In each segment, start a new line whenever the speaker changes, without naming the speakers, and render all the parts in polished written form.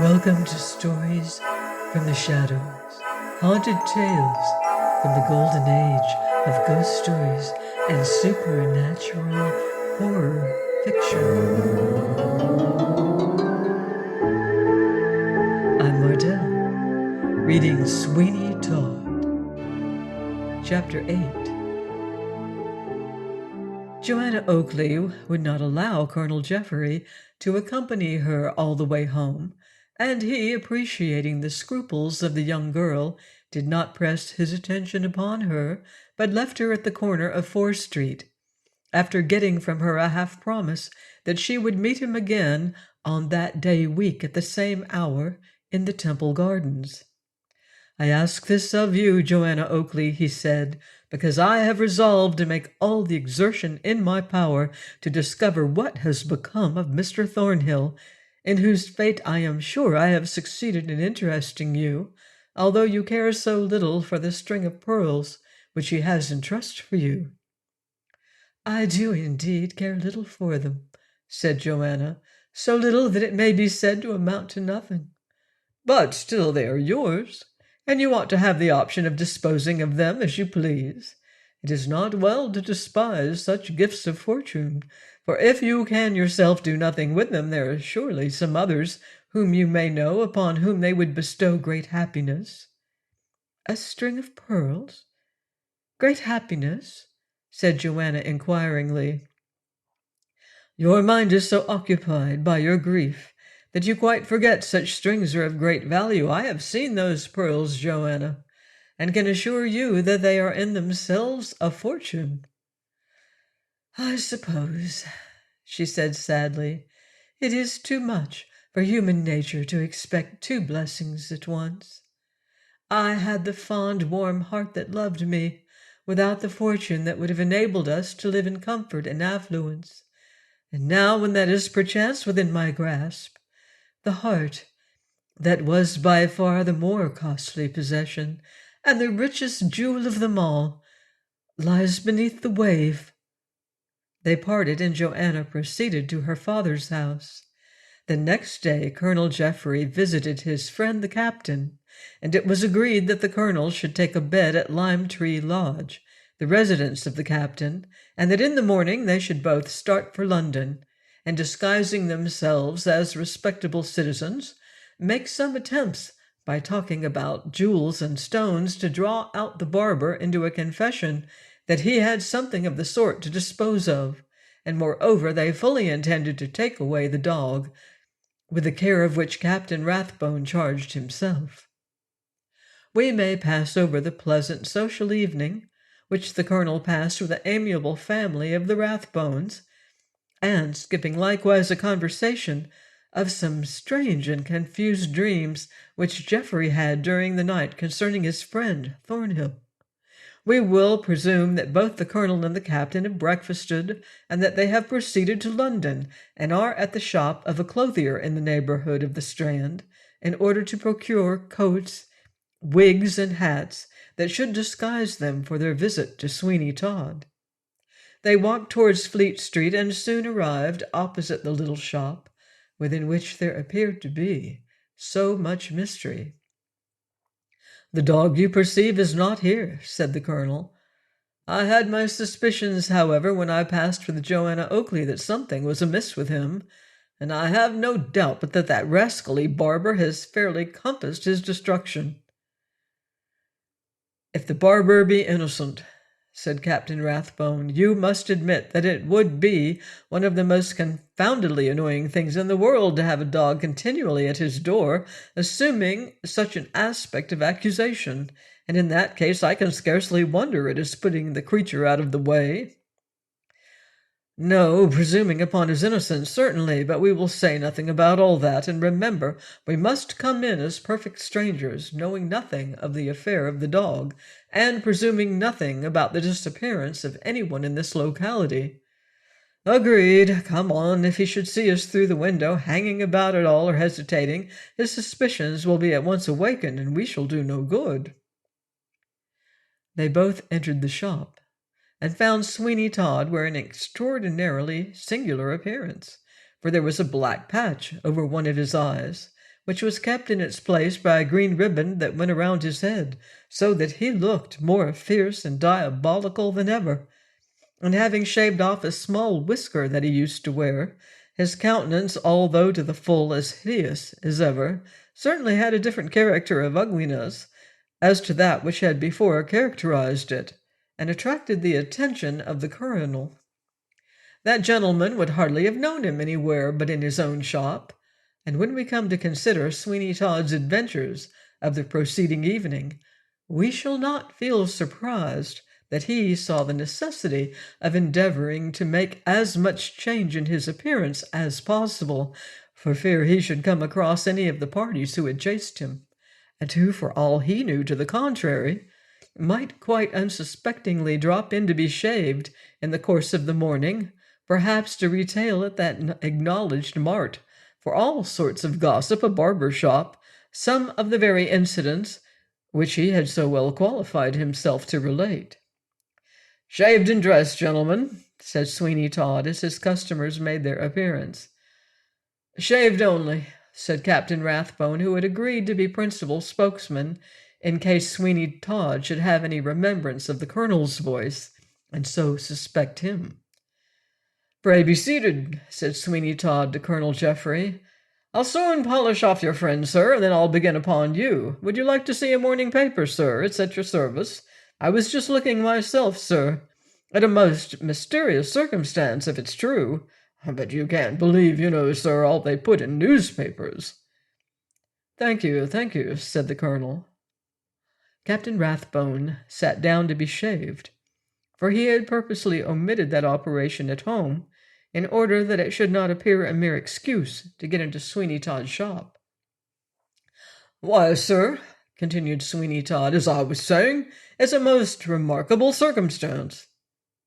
Welcome to Stories from the Shadows, haunted tales from the golden age of ghost stories and supernatural horror fiction. I'm Mardell, reading Sweeney Todd, Chapter 8. Joanna Oakley would not allow Colonel Jeffery to accompany her all the way home, and he, appreciating the scruples of the young girl, did not press his attention upon her, but left her at the corner of 4th Street, after getting from her a half-promise that she would meet him again on that day week at the same hour in the Temple Gardens. "I ask this of you, Joanna Oakley," he said, "because I have resolved to make all the exertion in my power to discover what has become of Mr. Thornhill, in whose fate I am sure I have succeeded in interesting you, although you care so little for the string of pearls which he has in trust for you." "I do indeed care little for them," said Joanna, "so little that it may be said to amount to nothing." "But still they are yours, and you ought to have the option of disposing of them as you please. It is not well to despise such gifts of fortune, for if you can yourself do nothing with them, there are surely some others whom you may know upon whom they would bestow great happiness." "A string of pearls? Great happiness?" said Joanna inquiringly. "Your mind is so occupied by your grief that you quite forget such strings are of great value. I have seen those pearls, Joanna, and can assure you that they are in themselves a fortune." "I suppose," she said sadly, "it is too much for human nature to expect 2 blessings at once. I had the fond, warm heart that loved me, without the fortune that would have enabled us to live in comfort and affluence. And now, when that is perchance within my grasp, the heart, that was by far the more costly possession, and the richest jewel of them all, lies beneath the wave." They parted, and Joanna proceeded to her father's house. The next day Colonel Jeffery visited his friend the captain, and it was agreed that the colonel should take a bed at Lime Tree Lodge, the residence of the captain, and that in the morning they should both start for London, and, disguising themselves as respectable citizens, make some attempts, by talking about jewels and stones, to draw out the barber into a confession that he had something of the sort to dispose of, and moreover they fully intended to take away the dog, with the care of which Captain Rathbone charged himself. We may pass over the pleasant social evening which the colonel passed with the amiable family of the Rathbones, and, skipping likewise a conversation of some strange and confused dreams which Jeffery had during the night concerning his friend Thornhill, we will presume that both the colonel and the captain have breakfasted, and that they have proceeded to London, and are at the shop of a clothier in the neighborhood of the Strand, in order to procure coats, wigs, and hats that should disguise them for their visit to Sweeney Todd. They walked towards Fleet Street, and soon arrived opposite the little shop, within which there appeared to be so much mystery. "The dog, you perceive, is not here," said the colonel. "I had my suspicions, however, when I passed with Joanna Oakley, that something was amiss with him, and I have no doubt but that that rascally barber has fairly compassed his destruction." "If the barber be innocent," said Captain Rathbone, "you must admit that it would be one of the most confoundedly annoying things in the world to have a dog continually at his door, assuming such an aspect of accusation, and in that case I can scarcely wonder at his putting the creature out of the way." "No, presuming upon his innocence, certainly, but we will say nothing about all that, and remember we must come in as perfect strangers, knowing nothing of the affair of the dog, and presuming nothing about the disappearance of anyone in this locality." "Agreed. Come on. If he should see us through the window, hanging about at all or hesitating, his suspicions will be at once awakened, and we shall do no good." They both entered the shop, and found Sweeney Todd wearing an extraordinarily singular appearance, for there was a black patch over one of his eyes, which was kept in its place by a green ribbon that went around his head, so that he looked more fierce and diabolical than ever. And having shaved off a small whisker that he used to wear, his countenance, although to the full as hideous as ever, certainly had a different character of ugliness as to that which had before characterized it, and attracted the attention of the colonel. That gentleman would hardly have known him anywhere but in his own shop, and when we come to consider Sweeney Todd's adventures of the preceding evening, we shall not feel surprised that he saw the necessity of endeavoring to make as much change in his appearance as possible, for fear he should come across any of the parties who had chased him, and who, for all he knew to the contrary, might quite unsuspectingly drop in to be shaved in the course of the morning, perhaps to retail at that acknowledged mart, for all sorts of gossip, a barber shop, some of the very incidents which he had so well qualified himself to relate. "Shaved and dressed, gentlemen," said Sweeney Todd as his customers made their appearance. "Shaved only," said Captain Rathbone, who had agreed to be principal spokesman in case Sweeney Todd should have any remembrance of the colonel's voice, and so suspect him. "Pray be seated," said Sweeney Todd to Colonel Jeffery. "I'll soon polish off your friend, sir, and then I'll begin upon you. Would you like to see a morning paper, sir? It's at your service. I was just looking myself, sir, at a most mysterious circumstance, if it's true. But you can't believe, sir, all they put in newspapers." Thank you, said the colonel. Captain Rathbone sat down to be shaved, for he had purposely omitted that operation at home in order that it should not appear a mere excuse to get into Sweeney Todd's shop. "Why, sir," continued Sweeney Todd, "as I was saying, it's a most remarkable circumstance."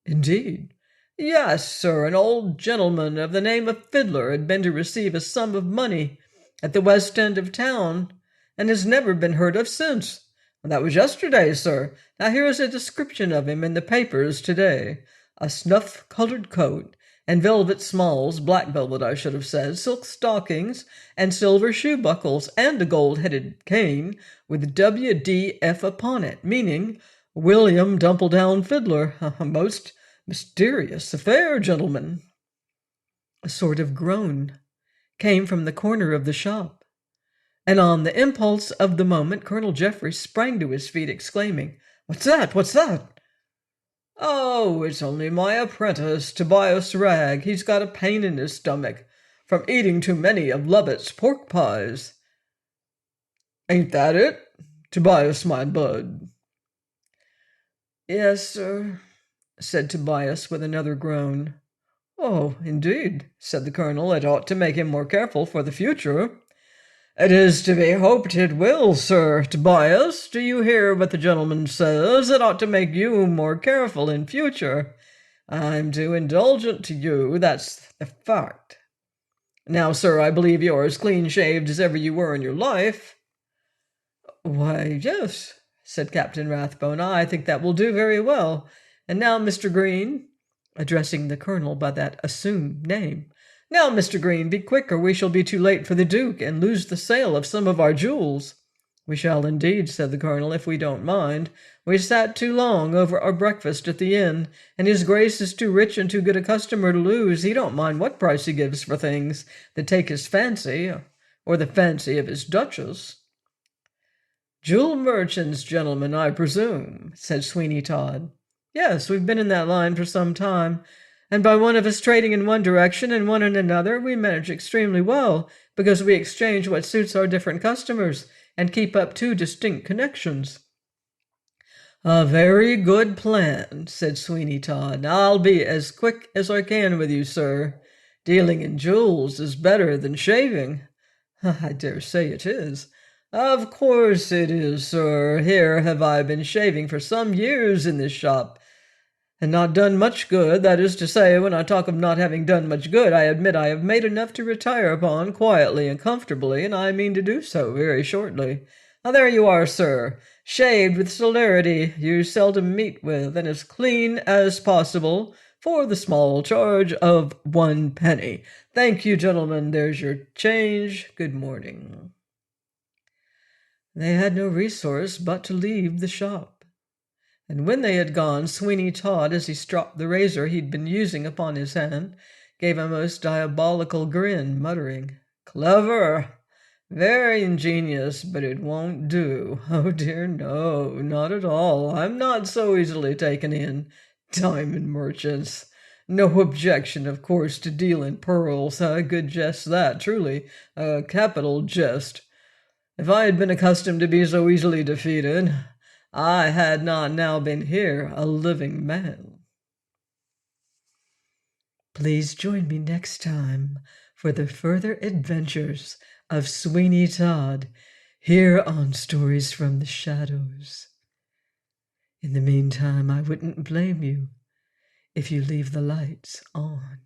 "Indeed?" "Yes, sir, an old gentleman of the name of Fiddler had been to receive a sum of money at the west end of town, and has never been heard of since. That was yesterday, sir. Now here is a description of him in the papers today. A snuff-colored coat, and velvet smalls, black velvet I should have said, silk stockings, and silver shoe buckles, and a gold-headed cane with W.D.F. upon it, meaning William Dumpledown Fiddler. A most mysterious affair, gentlemen." A sort of groan came from the corner of the shop, and on the impulse of the moment Colonel Jeffery sprang to his feet, exclaiming, "What's that? What's that?" "Oh, it's only my apprentice, Tobias Ragg. He's got a pain in his stomach from eating too many of Lovett's pork pies." "Ain't that it, Tobias, my bud?" "Yes, sir," said Tobias with another groan. "Oh, indeed," said the colonel. "It ought to make him more careful for the future." "It is to be hoped it will, sir. Tobias, do you hear what the gentleman says? It ought to make you more careful in future. I'm too indulgent to you, that's the fact. Now, sir, I believe you're as clean-shaved as ever you were in your life." "Why, yes," said Captain Rathbone. "I think that will do very well. And now, Mr. Green," addressing the colonel by that assumed name, "now, Mr. Green, be quick, or we shall be too late for the Duke, and lose the sale of some of our jewels." "We shall indeed," said the colonel, "if we don't mind. We sat too long over our breakfast at the inn, and his grace is too rich and too good a customer to lose. He don't mind what price he gives for things that take his fancy, or the fancy of his duchess." "Jewel merchants, gentlemen, I presume," said Sweeney Todd. "Yes, we've been in that line for some time, and by one of us trading in one direction and one in another, we manage extremely well, because we exchange what suits our different customers, and keep up two distinct connections." "A very good plan," said Sweeney Todd. "I'll be as quick as I can with you, sir. Dealing in jewels is better than shaving." "I dare say it is." "Of course it is, sir. Here have I been shaving for some years in this shop, and not done much good. That is to say, when I talk of not having done much good, I admit I have made enough to retire upon quietly and comfortably, and I mean to do so very shortly. Now there you are, sir, shaved with celerity you seldom meet with, and as clean as possible, for the small charge of 1 penny. Thank you, gentlemen. There's your change. Good morning." They had no resource but to leave the shop. And when they had gone, Sweeney Todd, as he stropped the razor he'd been using upon his hand, gave a most diabolical grin, muttering, "Clever! Very ingenious, but it won't do. Oh dear, no, not at all. I'm not so easily taken in. Diamond merchants. No objection, of course, to deal in pearls. A good jest that, truly. A capital jest. If I had been accustomed to be so easily defeated, I had not now been here a living man." Please join me next time for the further adventures of Sweeney Todd here on Stories from the Shadows. In the meantime, I wouldn't blame you if you leave the lights on.